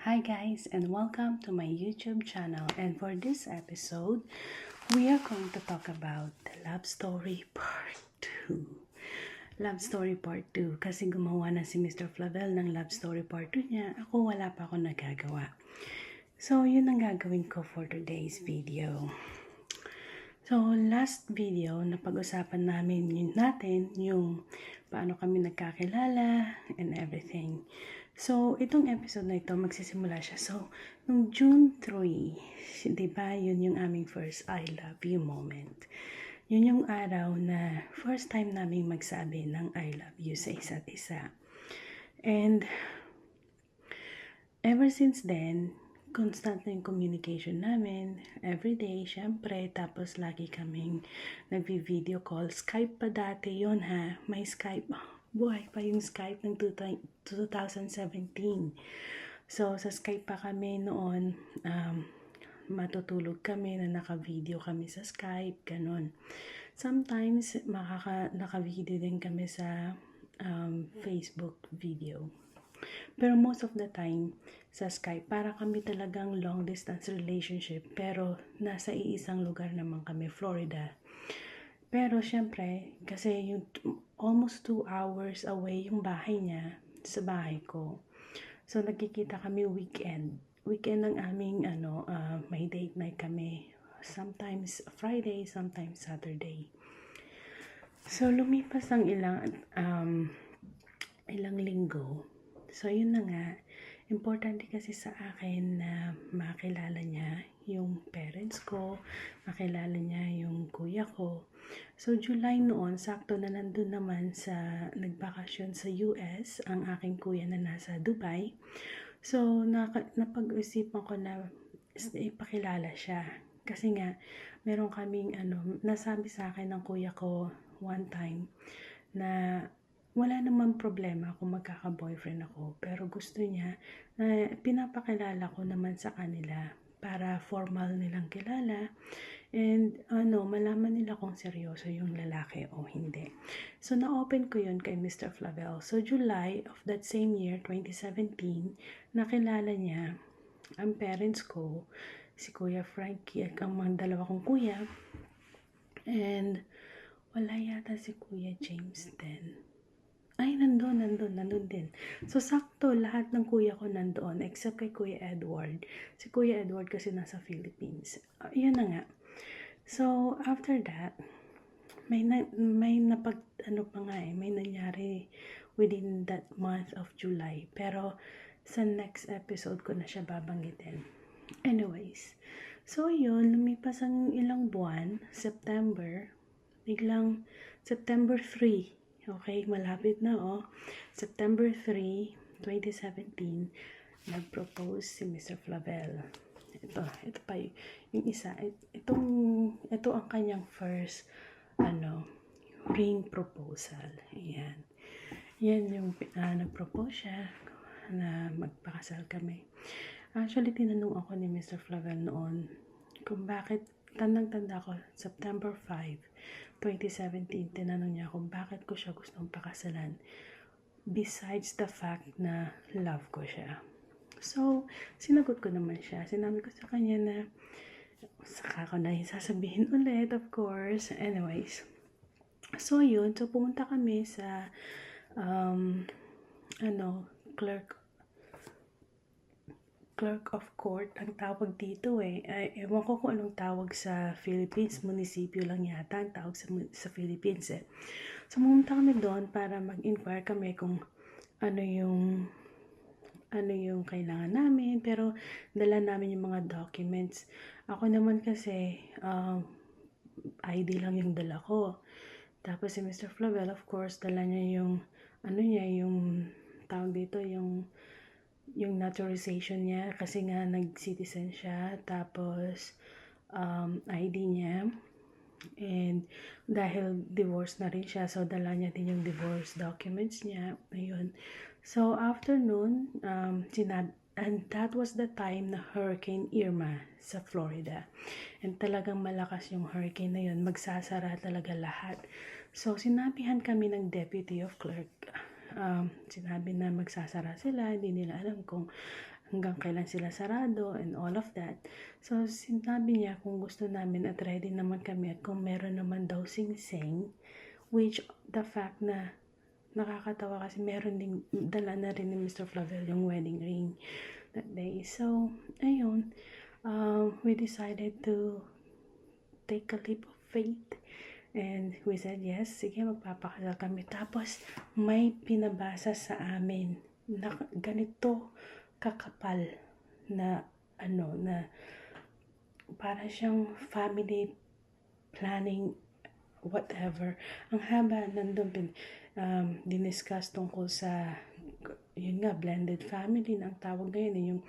Hi guys and welcome to my YouTube channel, and for this episode we are going to talk about the love story part 2. Love story part 2 kasi gumawa na si Mr. Flavel ng love story part 2 niya. Ako wala pa ako nagagawa. So yun ang gagawin ko for today's video. So last video napag-usapan natin yung paano kami nagkakilala and everything. So, itong episode na ito, magsisimula siya. So, nung June 3, diba, yun yung aming first I love you moment. Yun yung araw na first time namin magsabi ng I love you sa isa't isa. And, ever since then, constant na yung communication namin. Everyday, syempre. Tapos, lagi kaming nagvi-video call. Skype pa dati yun ha. May Skype. Buhay pa yung Skype ng 2017. So, sa Skype pa kami noon, matutulog kami na naka-video kami sa Skype, ganun. Sometimes, naka-video din kami sa Facebook video. Pero most of the time, sa Skype, para kami talagang long distance relationship, pero nasa iisang lugar naman kami, Florida. Pero syempre, kasi yung almost 2 hours away yung bahay niya sa bahay ko. So nagkikita kami weekend. Weekend ang aming may date night kami. Sometimes Friday, sometimes Saturday. So lumipas ang ilang linggo. So yun na nga. Importante kasi sa akin na makilala niya yung parents ko, makilala niya yung kuya ko. So July noon, sakto na nandun naman sa nagbakasyon sa US ang aking kuya na nasa Dubai. So napag-isipan ko na ipakilala siya. Kasi nga, meron kaming nasabi sa akin ng kuya ko one time na wala namang problema kung magkaka-boyfriend ako, pero gusto niya na pinapakilala ko naman sa kanila para formal nilang kilala and malaman nila kung seryoso yung lalaki o hindi. So na-open ko yun kay Mr. Flavel. So July of that same year, 2017, nakilala niya ang parents ko, si Kuya Frankie at ang mga dalawa kong kuya, and wala yata si Kuya James din. Ay, nandun din. So, sakto, lahat ng kuya ko nandoon, except kay Kuya Edward. Si Kuya Edward kasi nasa Philippines. Yun na nga. So, after that, may nangyari within that month of July. Pero, sa next episode ko na siya babanggitin. Anyways, so yun, lumipas ang ilang buwan, September 3. Okay, malapit na September 3, 2017, nag-propose si Mr. Flavel. Ito pa yung isa. Ito ang kanyang first, ring proposal. Ayan. Yan yung nag-propose siya na magpakasal kami. Actually, tinanong ako ni Mr. Flavel noon kung bakit, tandang-tanda ko, September 5, 2017, tinanong niya kung bakit ko siya gustong pakasalan besides the fact na love ko siya. So, sinagot ko naman siya. Sinabi ko sa kanya na saka ko na sasabihin ulit, of course. Anyways, so yun. So, pumunta kami sa clerk of court ang tawag dito ewan ko kung anong tawag sa Philippines, munisipyo lang yata ang tawag sa Philippines So pumunta kami doon para mag-inquire kami kung ano yung kailangan namin, pero dala namin yung mga documents. Ako naman kasi ID lang yung dala ko. Tapos si Mr. Flavel, of course, dala niya yung yung tawag dito, yung naturalization niya kasi nga nag-citizen siya, tapos ID niya, and dahil divorce na rin siya, so dala niya din yung divorce documents niya. Ayun. So after noon, and that was the time na Hurricane Irma sa Florida, and talagang malakas yung hurricane na yun, magsasara talaga lahat. So sinabihan kami ng deputy of clerk, sinabi na magsasara sila, hindi nila alam kung hanggang kailan sila sarado and all of that. So, sinabi niya kung gusto namin at ready naman kami at kung meron naman daw sing-sing, which the fact na nakakatawa kasi meron ding dala na rin ni Mr. Flavel yung wedding ring that day. So, ayun, we decided to take a leap of faith and we said yes, sige magpapakasal kami. Tapos may pinabasa sa amin na ganito kakapal na na para siyang family planning whatever. Ang haba nandun diniscuss tungkol sa yun nga, blended family na ang tawag ngayon,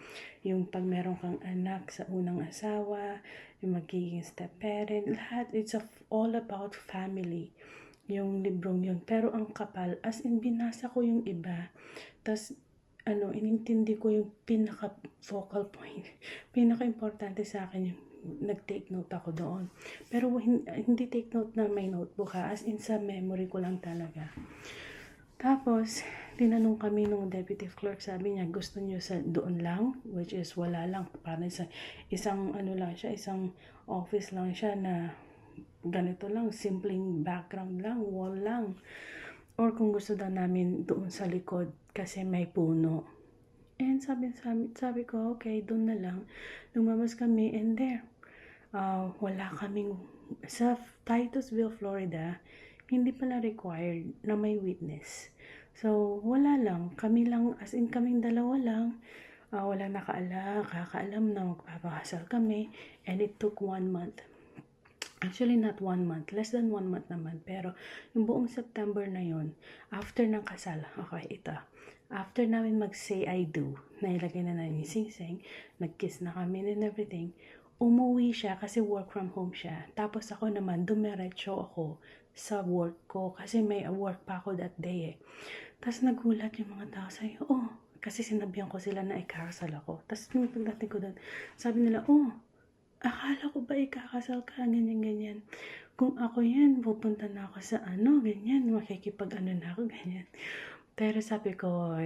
yung pag meron kang anak sa unang asawa, yung magiging step parent, lahat, it's all about family, yung librong yun. Pero ang kapal, as in, binasa ko yung iba, tas, inintindi ko yung pinaka-focal point, pinaka-importante sa akin yung nag-take note ako doon. Pero hindi take note na may notebook ha, as in sa memory ko lang talaga. Tapos, tinanong kami nung deputy clerk, sabi niya, gusto niyo sa doon lang, which is wala lang, para sa isang lang siya, isang office lang siya na ganito lang, simpleng background lang, wall lang. Or kung gusto daw namin doon sa likod kasi may puno. And sabi ko, okay, doon na lang. Lumabas kami and there, wala kaming, sa Titusville, Florida, hindi pala required na may witness. So, wala lang. Kami lang, as in kaming dalawa lang. Wala kakaalam na magpapakasal kami. And it took 1 month. Actually, not 1 month. Less than 1 month naman. Pero, yung buong September na yon, after ng kasal, okay, ito. After namin mag-say I do, nailagay na namin yung sing-sing, nag-kiss na kami and everything, umuwi siya kasi work from home siya. Tapos ako naman, dumiretso ako sa work ko kasi may work pa ako that day eh. Tapos nagulat yung mga tao sa'yo, kasi sinabihan ko sila na ikakasal ako. Tapos yung pagdating ko doon, sabi nila, akala ko ba ikakasal ka, ganyan. Kung ako yan, pupunta na ako sa ganyan, makikipag na ako, ganyan. Pero sabi ko,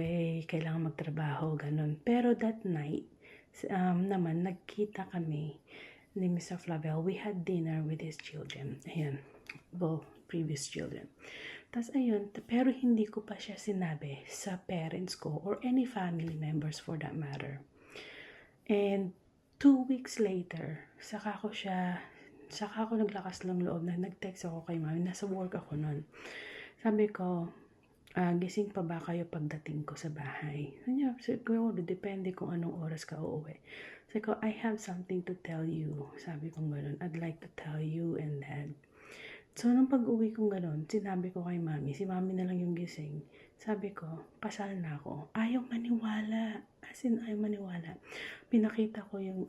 kailangan magtrabaho, ganun. Pero that night, naman, nagkita kami ni Mr. Flavel. We had dinner with his children. Ayan, previous children. Tapos ayun, pero hindi ko pa siya sinabi sa parents ko or any family members for that matter. And 2 weeks later, saka ako naglakas ng loob na nag-text ako kay mami. Nasa work ako nun. Sabi ko, gising pa ba kayo pagdating ko sa bahay? Siguro, depende kung anong oras ka uuwi. Sabi ko, I have something to tell you. Sabi ko gano'n, I'd like to tell you and dad. So, nung pag-uwi kong gano'n, sinabi ko kay mami, si mami na lang yung gising. Sabi ko, kasal na ako. Ayaw maniwala. As in, ayaw maniwala. Pinakita ko yung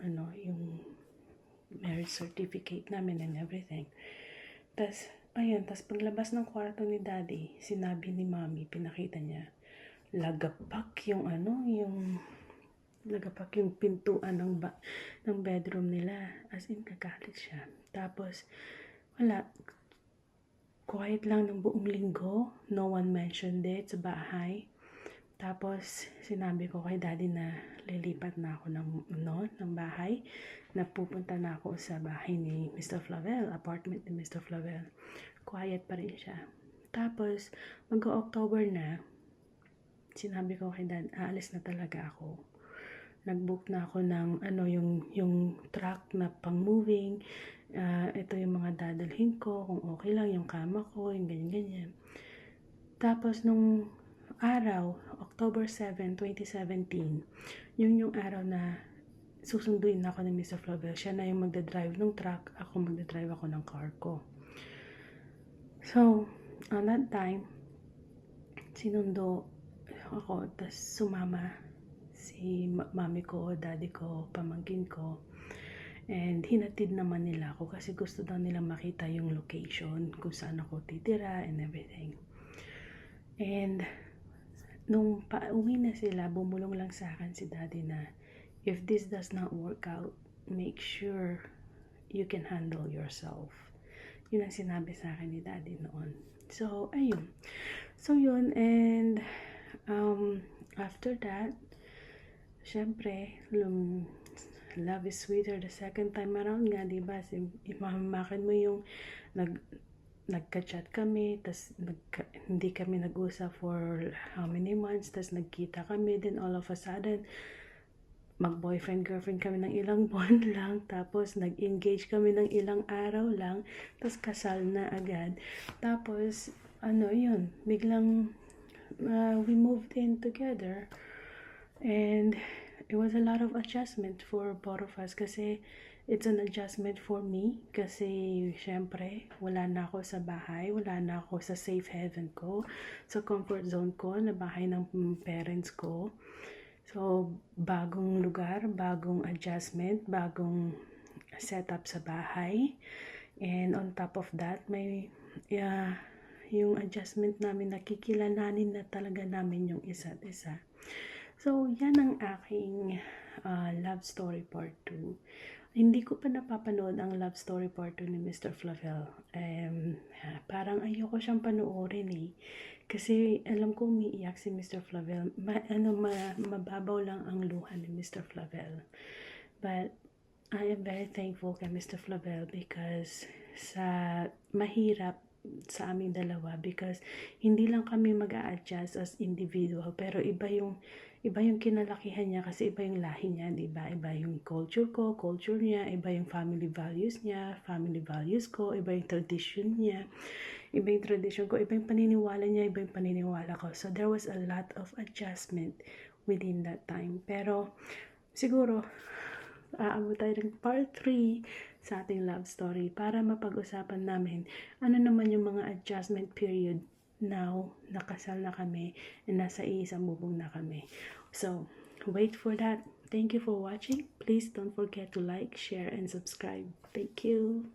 marriage certificate namin and everything. Tas paglabas ng kwarto ni daddy, sinabi ni mami, pinakita niya, lagapak yung pintuan ng bedroom nila. As in, kagalit siya. Tapos, quiet lang ng buong linggo. No one mentioned it sa bahay. Tapos, sinabi ko kay daddy na lilipat na ako ng bahay. Na pupunta na ako sa bahay ni Mr. Flavel, apartment ni Mr. Flavel. Quiet pa rin siya. Tapos, mag-October na, sinabi ko kay dad, aalis na talaga ako. Nag-book na ako ng yung truck na pang-moving. Ito yung mga dadalhin ko, kung okay lang, yung kama ko, yung ganyan. Tapos, nung araw, October 7, 2017, yung araw na susunduin ako ni Mr. Flavel. Siya na yung magdadrive ng truck, ako magdadrive ako ng car ko. So, on that time, sinundo ako, tas sumama si mami ko, daddy ko, pamangkin ko. And hinatid naman nila ako kasi gusto daw nila makita yung location kung saan ako titira and everything. And nung pauwi na sila, bumulong lang sa akin si daddy na if this does not work out, make sure you can handle yourself. Yun ang sinabi sa akin ni daddy noon. So, ayun. So, yun. And after that, syempre, love is sweeter the second time around nga, di ba? Imamakin mo yung nag, nagka-chat kami, tas hindi kami nag-usap for how many months, tas nagkita kami, then all of a sudden, mag-boyfriend-girlfriend kami ng ilang buwan lang, tapos nag-engage kami ng ilang araw lang, tapos kasal na agad. Tapos, yun, biglang we moved in together. And it was a lot of adjustment for both of us kasi it's an adjustment for me kasi syempre wala na ako sa bahay, wala na ako sa safe haven ko, sa comfort zone ko na bahay ng parents ko. So, bagong lugar, bagong adjustment, bagong setup sa bahay. And on top of that, may yung adjustment namin, nakikilalanin na talaga namin yung isa't isa. So, yan ang aking love story part 2. Hindi ko pa napapanood ang love story part 2 ni Mr. Flavel. Parang ayoko siyang panoorin eh. Kasi alam ko umiiyak si Mr. Flavel. Mababaw lang ang luha ni Mr. Flavel. But I am very thankful kay Mr. Flavel because sa mahirap sa aming dalawa because hindi lang kami mag-a-adjust as individual pero iba yung kinalakihan niya kasi iba yung lahi niya, di ba? Iba yung culture ko, culture niya, iba yung family values niya, family values ko, iba yung tradition niya, iba yung tradition ko, iba yung paniniwala niya, iba yung paniniwala ko. So there was a lot of adjustment within that time. Pero siguro aabot tayo ng part 3 sa ating love story para mapag-usapan namin ano naman yung mga adjustment period now nakasal na kami and nasa iisang bubong na kami. So, wait for that. Thank you for watching. Please don't forget to like, share, and subscribe. Thank you.